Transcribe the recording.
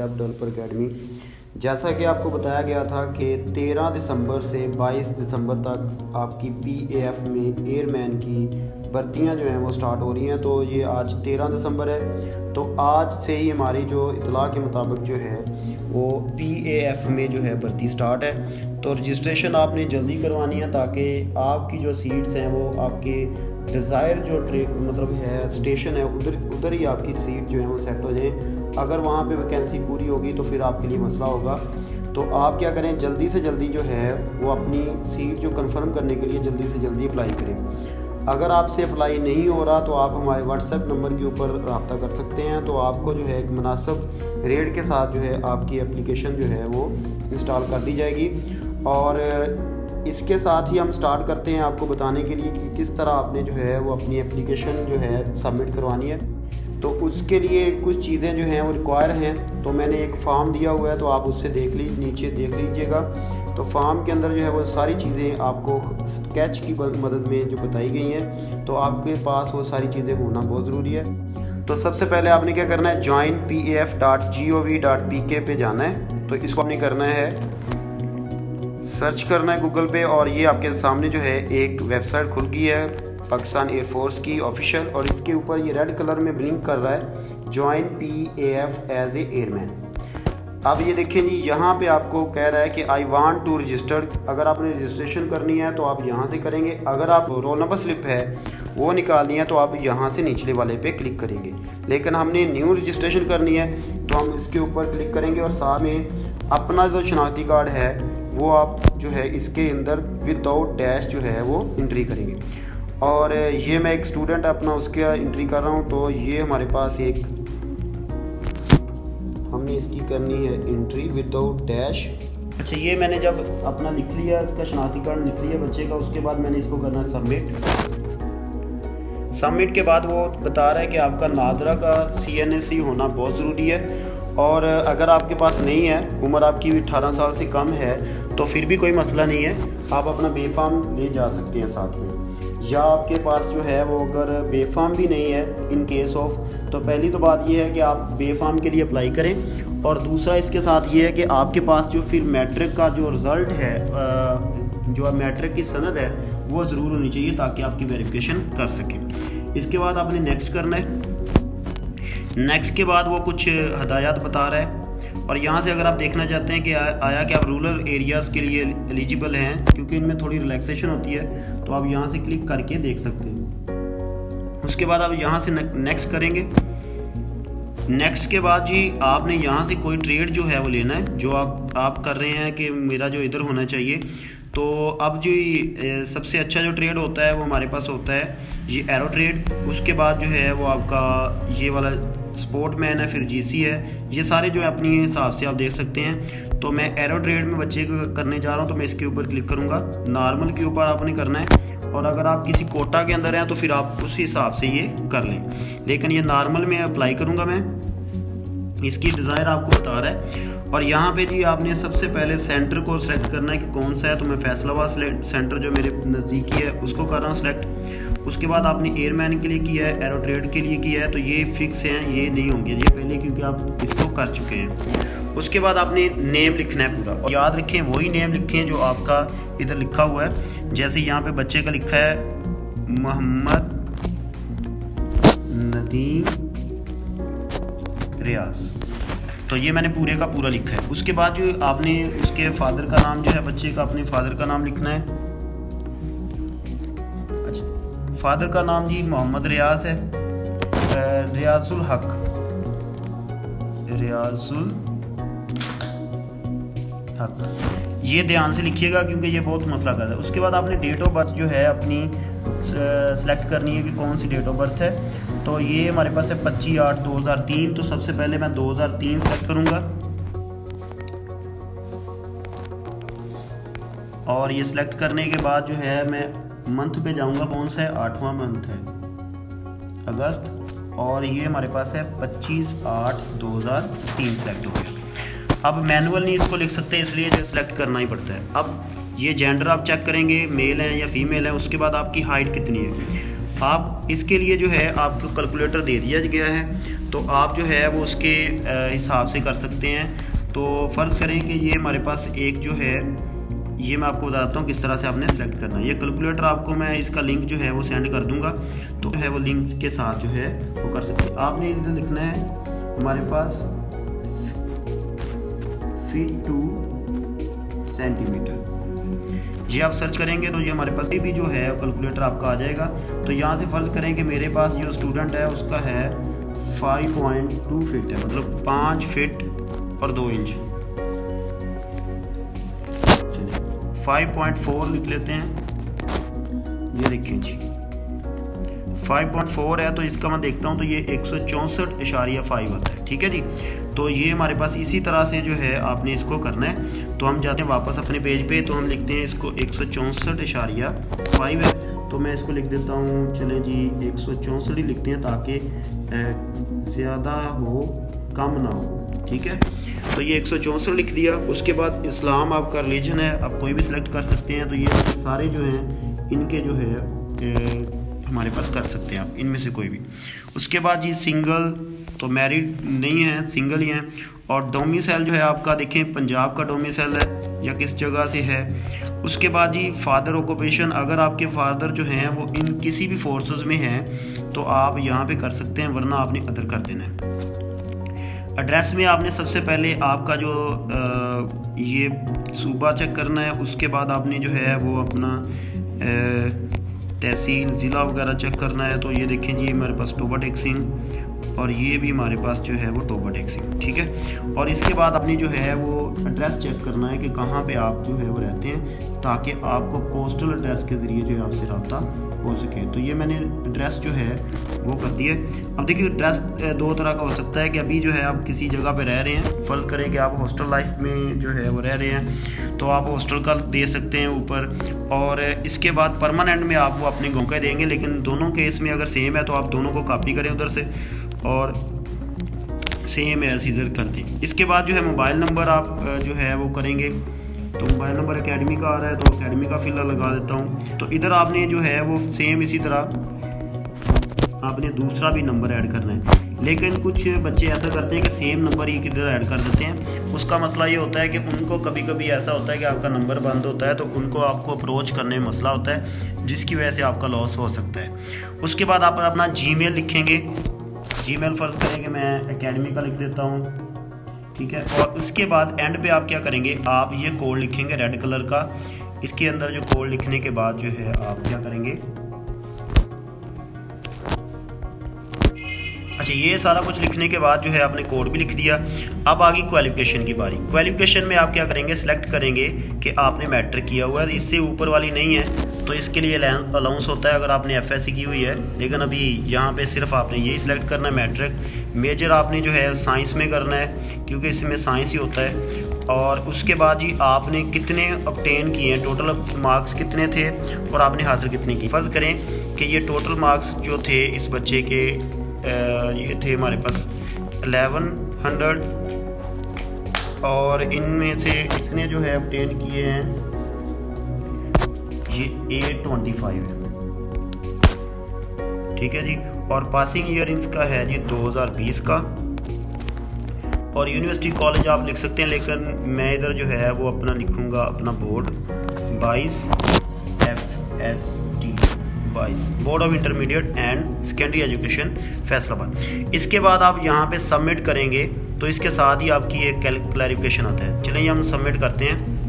Web developer academy. जैसा कि आपको बताया गया था कि 13 दिसंबर से 22 दिसंबर तक आपकी PAF में एयरमैन की भर्तियां जो हैं वो स्टार्ट हो रही हैं। तो ये आज 13 दिसंबर है, तो आज से ही हमारी जो इतला के मुताबिक जो है वो PAF में जो है भर्ती स्टार्ट है। तो रजिस्ट्रेशन आपने जल्दी करवानी है ताकि आपकी जो सीट्स हैं वो आपके डिज़ायर जो मतलब है स्टेशन है उधर ही आपकी सीट जो है वो सेट हो जाए। अगर वहाँ पे वैकेंसी पूरी होगी तो फिर आपके लिए मसला होगा। तो आप क्या करें, जल्दी से जल्दी जो है वो अपनी सीट जो कंफर्म करने के लिए जल्दी से जल्दी अप्लाई करें। अगर आपसे अप्लाई नहीं हो रहा तो आप हमारे व्हाट्सएप नंबर के ऊपर रब्ता कर सकते हैं। तो आपको जो है एक मुनासिब रेट के साथ जो है आपकी एप्लीकेशन जो है वो इंस्टॉल कर दी जाएगी। और इसके साथ ही हम स्टार्ट करते हैं आपको बताने के लिए कि किस तरह आपने जो है वो अपनी एप्लीकेशन जो है सबमिट करवानी है। तो उसके लिए कुछ चीज़ें जो हैं वो रिक्वायर हैं। तो मैंने एक फॉर्म दिया हुआ है, तो आप उससे नीचे देख लीजिएगा। तो फॉर्म के अंदर जो है वो सारी चीज़ें आपको स्केच की मदद में जो बताई गई हैं, तो आपके पास वो सारी चीज़ें होना बहुत ज़रूरी है। तो सबसे पहले आपने क्या करना है, joinpaf.gov.pk पे जाना है। तो इसको आपने करना है सर्च करना है गूगल पे, और ये आपके सामने जो है एक वेबसाइट खुल गई है पाकिस्तान एयरफोर्स की ऑफिशियल, और इसके ऊपर ये रेड कलर में ब्लिंक कर रहा है join PAF as a airman. अब ये देखें जी, यहाँ पे आपको कह रहा है कि आई वांट टू रजिस्टर। अगर आपने रजिस्ट्रेशन करनी है तो आप यहाँ से करेंगे। अगर आप रोल नंबर स्लिप है वो निकालनी है तो आप यहाँ से निचले वाले पे क्लिक करेंगे। लेकिन हमने न्यू रजिस्ट्रेशन करनी है तो हम इसके ऊपर क्लिक करेंगे, और साथ में अपना जो शनाख्ती कार्ड है वो आप जो है इसके अंदर विदाउट डैश जो है वो एंट्री करेंगे। और ये मैं एक स्टूडेंट अपना उसके एंट्री कर रहा हूँ। तो ये हमारे पास एक हमने इसकी करनी है एंट्री विदाउट डैश। अच्छा, ये मैंने जब अपना लिख लिया, इसका शनाख्ती कार्ड लिख लिया बच्चे का, उसके बाद मैंने इसको करना है सबमिट के बाद वो बता रहा है कि आपका नादरा का CNSE होना बहुत ज़रूरी है। और अगर आपके पास नहीं है, उम्र आपकी 18 साल से कम है, तो फिर भी कोई मसला नहीं है, आप अपना बेफाम ले जा सकते हैं साथ में। या आपके पास जो है वो अगर बेफाम भी नहीं है इन केस ऑफ, तो पहली तो बात ये है कि आप बेफाम के लिए अप्लाई करें। और दूसरा इसके साथ ये है कि आपके पास जो फिर मैट्रिक का जो रिज़ल्ट है, जो मैट्रिक की सनद है वो ज़रूर होनी चाहिए ताकि आपकी वेरिफिकेशन कर सकें। इसके बाद आपने नेक्स्ट करना है। नेक्स्ट के बाद वो कुछ हदायत बता रहा है, और यहाँ से अगर आप देखना चाहते हैं कि आया कि आप रूरल एरियाज़ के लिए एलिजिबल हैं, क्योंकि इनमें थोड़ी रिलैक्सेशन होती है, तो आप यहाँ से क्लिक करके देख सकते हैं। उसके बाद आप यहाँ से नेक्स्ट करेंगे। नेक्स्ट के बाद जी आपने यहाँ से कोई ट्रेड जो है वो लेना है, जो आप कर रहे हैं कि मेरा जो इधर होना चाहिए। तो अब जो सबसे अच्छा जो ट्रेड होता है वो हमारे पास होता है ये एरो ट्रेड। उसके बाद जो है वो आपका ये वाला स्पोर्टमैन है, फिर GC है। ये सारे जो है अपनी हिसाब से आप देख सकते हैं। तो मैं एरो ट्रेड में बच्चे को करने जा रहा हूँ, तो मैं इसके ऊपर क्लिक करूँगा। नॉर्मल के ऊपर आपने करना है, और अगर आप किसी कोटा के अंदर हैं तो फिर आप उस हिसाब से ये कर लें। लेकिन ये नॉर्मल में अप्लाई करूँगा मैं। इसकी डिज़ायर आपको बता रहा है। और यहाँ पे जी आपने सबसे पहले सेंटर को सिलेक्ट करना है कि कौन सा है। तो मैं फैसलाबाद सेंटर जो मेरे नज़दीकी है उसको कर रहा हूँ सिलेक्ट। उसके बाद आपने एयरमैन के लिए किया है, एरो ट्रेड के लिए किया है, तो ये फिक्स हैं, ये नहीं होंगे ये पहले, क्योंकि आप इसको कर चुके हैं। उसके बाद आपने नेम लिखना है पूरा, और याद रखें वही नेम लिखें जो आपका इधर लिखा हुआ है। जैसे यहाँ पे बच्चे का लिखा है मोहम्मद नदीम रियाज, तो ये मैंने पूरे का पूरा लिखा है। उसके बाद जो आपने उसके फादर का नाम जो है बच्चे का, अपने फादर का नाम लिखना है। अच्छा, फादर का नाम जी मोहम्मद रियाज है, रियाजुल हक ये ध्यान से लिखिएगा क्योंकि ये बहुत मसला करता है। उसके बाद आपने डेट ऑफ बर्थ जो है अपनी सेलेक्ट करनी है कि कौन सी डेट ऑफ बर्थ है। तो ये हमारे पास है 25/8/2003। तो सबसे पहले मैं 2003 सेलेक्ट करूँगा, और ये सिलेक्ट करने के बाद जो है मैं मंथ पे जाऊँगा, कौन सा है, 8वां मंथ है अगस्त, और ये हमारे पास है 25/8/2003 सेलेक्ट हो गया। अब मैनुअल नहीं इसको लिख सकते, इसलिए जो सिलेक्ट करना ही पड़ता है। अब ये जेंडर आप चेक करेंगे, मेल है या फीमेल है। उसके बाद आपकी हाइट कितनी है, आप इसके लिए जो है आपको कैलकुलेटर दे दिया गया है, तो आप जो है वो उसके हिसाब से कर सकते हैं। तो फ़र्ज़ करें कि ये हमारे पास एक जो है, ये मैं आपको बताता हूँ किस तरह से आपने सेलेक्ट करना है। ये कैलकुलेटर आपको मैं इसका लिंक जो है वो सेंड कर दूँगा, तो है वो लिंक के साथ जो है वो कर सकते हैं। आपने इधर लिखना है हमारे पास फीट टू सेंटीमीटर, ये आप सर्च करेंगे तो ये हमारे पास भी जो है कैलकुलेटर आपका आ जाएगा। तो यहाँ से फ़र्ज़ करें कि मेरे पास जो स्टूडेंट है उसका है 5.2 फीट है, मतलब 5 फीट और 2 इंच। चलिए 5.4 लिख लेते हैं। ये देखिए जी 5.4 है, तो इसका मैं देखता हूँ तो ये 164.5 आता है। ठीक है जी, तो ये हमारे पास इसी तरह से जो है आपने इसको करना है। तो हम जाते हैं वापस अपने पेज पे, तो हम लिखते हैं इसको 164.5 है, तो मैं इसको लिख देता हूँ, चलें जी 164 ही लिखते हैं ताकि ज़्यादा हो कम ना हो। ठीक है, तो ये 164 लिख दिया। उसके बाद इस्लाम आपका रिलीजन है, आप कोई भी सिलेक्ट कर सकते हैं। तो ये सारे जो हैं इनके जो है हमारे पास कर सकते हैं आप इनमें से कोई भी। उसके बाद जी सिंगल, तो मैरिड नहीं है, सिंगल ही हैं। और डोमिसाइल जो है आपका देखें पंजाब का डोमिसाइल है या किस जगह से है। उसके बाद जी फादर ऑक्यूपेशन, अगर आपके फादर जो हैं वो इन किसी भी फोर्सेस में हैं तो आप यहाँ पे कर सकते हैं, वरना आपने अदर कर देना है। एड्रेस में आपने सबसे पहले आपका जो ये सूबा चेक करना है, उसके बाद आपने जो है वो अपना तहसील ज़िला वगैरह चेक करना है। तो ये देखें जी हमारे पास टोबा टेक सिंह, और ये भी हमारे पास जो है वो टोबा टेक सिंह। ठीक है, और इसके बाद आपने जो है वो एड्रेस चेक करना है कि कहाँ पे आप जो है वो रहते हैं, ताकि आपको पोस्टल एड्रेस के ज़रिए जो है आपसे रब्ता हो सके। तो ये मैंने एड्रेस जो है वो कर दिया। अब देखिए एड्रेस दो तरह का हो सकता है कि अभी जो है आप किसी जगह पे रह रहे हैं, फ़र्ज़ करें कि आप हॉस्टल लाइफ में जो है वो रह रहे हैं, तो आप हॉस्टल का दे सकते हैं ऊपर, और इसके बाद परमानेंट में आप वो अपने गाँव का देंगे। लेकिन दोनों केस में अगर सेम है तो आप दोनों को कॉपी करें उधर से और सेम है सीजर कर दें। इसके बाद जो है मोबाइल नंबर आप जो है वो करेंगे, तो मोबाइल नंबर एकेडमी का आ रहा है तो एकेडमी का फिलहाल लगा देता हूँ। तो इधर आपने जो है वो सेम इसी तरह आपने दूसरा भी नंबर ऐड करना है। लेकिन कुछ बच्चे ऐसा करते हैं कि सेम नंबर ही किधर ऐड कर देते हैं। उसका मसला ये होता है कि उनको कभी कभी ऐसा होता है कि आपका नंबर बंद होता है, तो उनको आपको अप्रोच करने में मसला होता है, जिसकी वजह से आपका लॉस हो सकता है। उसके बाद आप अपना जीमेल लिखेंगे। जीमेल फ़र्ज़ करें कि मैं एकेडमी का लिख देता हूँ। ठीक है, और उसके बाद एंड पे आप क्या करेंगे, आप ये कोड लिखेंगे रेड कलर का। इसके अंदर जो कोड लिखने के बाद जो है आप क्या करेंगे, अच्छा ये सारा कुछ लिखने के बाद जो है आपने कोड भी लिख दिया। अब आ गई क्वालिफिकेशन की बारी। क्वालिफिकेशन में आप क्या करेंगे, सिलेक्ट करेंगे कि आपने मैट्रिक किया हुआ है, इससे ऊपर वाली नहीं है तो इसके लिए अलाउंस होता है अगर आपने एफएससी की हुई है। लेकिन अभी यहाँ पे सिर्फ आपने यही सिलेक्ट करना है मैट्रिक। मेजर आपने जो है साइंस में करना है क्योंकि इसमें साइंस ही होता है। और उसके बाद जी आपने कितने ऑब्टेन किए हैं, टोटल मार्क्स कितने थे और आपने हासिल कितने की। फ़र्ज़ करें कि ये टोटल मार्क्स जो थे इस बच्चे के ये थे हमारे पास 1100, और इनमें से इसने जो है ऑब्टेन किए हैं ये 825 है। ठीक है जी, और पासिंग ईयर इसका है जी 2020 का। और यूनिवर्सिटी कॉलेज आप लिख सकते हैं, लेकिन मैं इधर जो है वो अपना लिखूँगा अपना board 22 FST 22 board of intermediate and secondary education Faisalabad. इसके बाद आप यहाँ पे सबमिट करेंगे तो इसके साथ ही आपकी एक क्लैरिफिकेशन आता है। चलिए हम सबमिट करते हैं।